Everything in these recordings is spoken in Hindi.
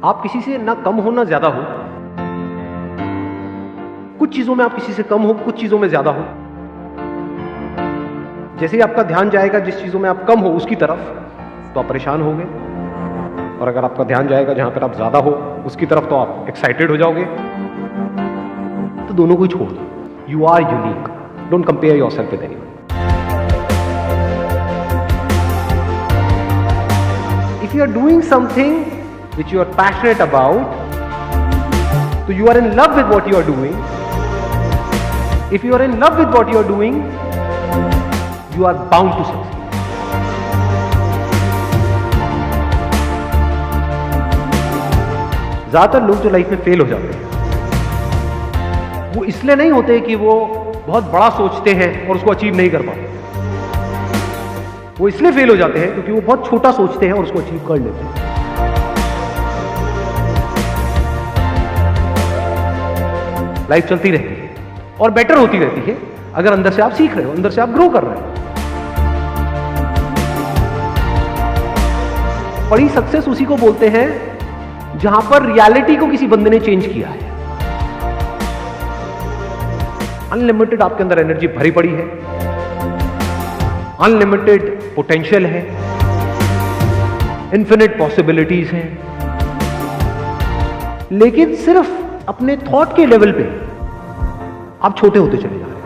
आप किसी से ना कम हो ना ज्यादा हो। कुछ चीजों में आप किसी से कम हो, कुछ चीजों में ज्यादा हो। जैसे ही आपका ध्यान जाएगा जिस चीजों में आप कम हो उसकी तरफ, तो आप परेशान होगे, और अगर आपका ध्यान जाएगा जहां पर आप ज्यादा हो उसकी तरफ, तो आप एक्साइटेड हो जाओगे। तो दोनों को ही छोड़ दो। You are unique, don't compare yourself with anyone. If you are doing something which you are passionate about, so you are in love with what you are doing. If you are in love with what you are doing, you are bound to succeed. ज्यादातर लोग जो लाइफ में फेल हो जाते हैं, वो इसलिए नहीं होते कि वो बहुत बड़ा सोचते हैं और उसको अचीव नहीं कर पाते। वो इसलिए फेल हो जाते हैं क्योंकि वो बहुत छोटा सोचते हैं और उसको अचीव कर लेते हैं। लाइफ चलती रहती है और बेटर होती रहती है अगर अंदर से आप सीख रहे हो, अंदर से आप ग्रो कर रहे हो। बड़ी सक्सेस उसी को बोलते हैं जहां पर रियलिटी को किसी बंदे ने चेंज किया है। अनलिमिटेड आपके अंदर एनर्जी भरी पड़ी है, अनलिमिटेड पोटेंशियल है, इन्फिनिट पॉसिबिलिटीज हैं, लेकिन सिर्फ अपने थॉट के लेवल पे आप छोटे होते चले जा रहे हैं।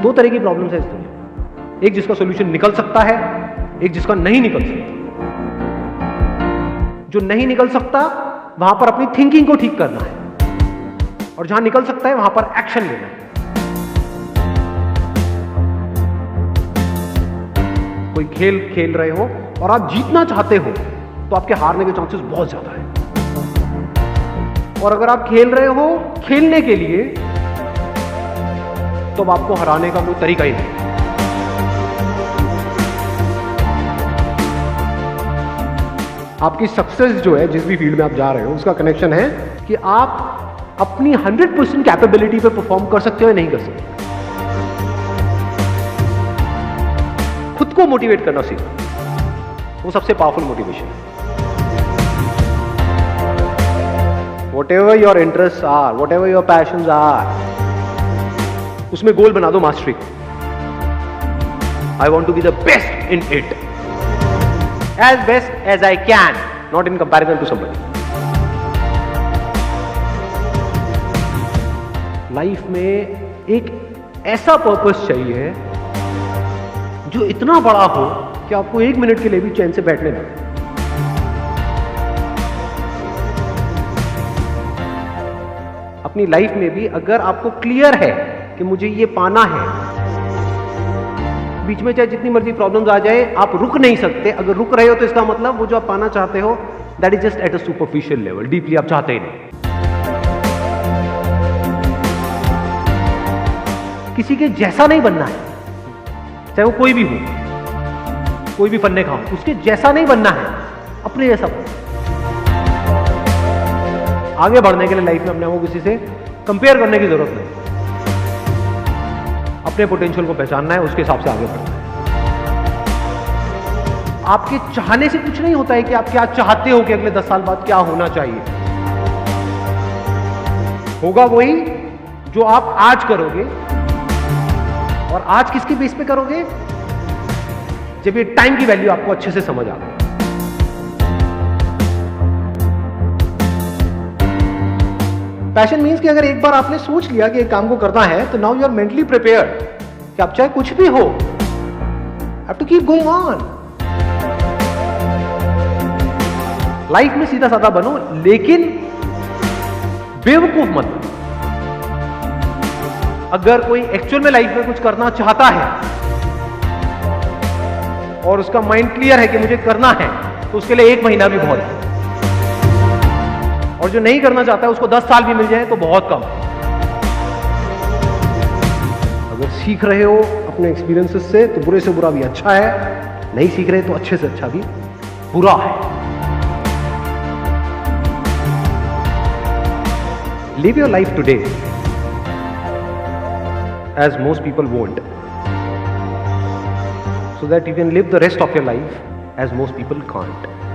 दो तरह की प्रॉब्लम्स है इस दुनिया में, एक जिसका सॉल्यूशन निकल सकता है, एक जिसका नहीं निकल सकता। जो नहीं निकल सकता वहां पर अपनी थिंकिंग को ठीक करना है, और जहां निकल सकता है वहां पर एक्शन लेना है। कोई खेल खेल रहे हो और आप जीतना चाहते हो तो आपके हारने के चांसेस बहुत ज्यादा है, और अगर आप खेल रहे हो खेलने के लिए तो अब आपको हराने का कोई तरीका ही नहीं। आपकी सक्सेस जो है जिस भी फील्ड में आप जा रहे हो उसका कनेक्शन है कि आप अपनी 100% कैपेबिलिटी पे परफॉर्म कर सकते हो या नहीं कर सकते। खुद को मोटिवेट करना सीखो, वो सबसे पावरफुल मोटिवेशन है। Whatever your interests are, whatever your passions are, उसमें गोल बना दो मास्टरी को। I want to be the best in it, as best as I can, not in comparison to somebody. Life में एक ऐसा पर्पस चाहिए जो इतना बड़ा हो कि आपको एक मिनट के लिए भी चैन से बैठने ना दे। अपनी लाइफ में भी अगर आपको क्लियर है कि मुझे ये पाना है, बीच में चाहे जितनी मर्जी प्रॉब्लम्स आ जाए आप रुक नहीं सकते। अगर रुक रहे हो तो इसका मतलब वो जो आप पाना चाहते हो that is just at a superficial level, deeply आप चाहते ही नहीं। किसी के जैसा नहीं बनना है, चाहे वो कोई भी हो, कोई भी फन्ने खाओ, उसके जैसा नहीं बनना है, अपने जैसा बनना। आगे बढ़ने के लिए लाइफ में अपने को किसी से कंपेयर करने की जरूरत नहीं, अपने पोटेंशियल को पहचानना है, उसके हिसाब से आगे बढ़ना है। आपके चाहने से कुछ नहीं होता है कि आप क्या चाहते हो कि अगले 10 साल बाद क्या होना चाहिए। होगा वही जो आप आज करोगे, और आज किसके बेस पे करोगे? जब ये टाइम की वैल्यू आपको अच्छे से समझ आ गई। पैशन मीन्स कि अगर एक बार आपने सोच लिया कि एक काम को करना है तो now you are mentally prepared कि आप चाहे कुछ भी हो, have to keep going on. Life में सीधा साधा बनो, लेकिन बेवकूफ मत बनो। अगर कोई एक्चुअल में लाइफ में कुछ करना चाहता है और उसका माइंड क्लियर है कि मुझे करना है, तो उसके लिए 1 महीना भी बहुत है, और जो नहीं करना चाहता है उसको 10 साल भी मिल जाए तो बहुत कम है। अगर सीख रहे हो अपने एक्सपीरियंसेस से तो बुरे से बुरा भी अच्छा है, नहीं सीख रहे तो अच्छे से अच्छा भी बुरा है। Live your life today as most people won't, so that you can live the rest of your life as most people can't.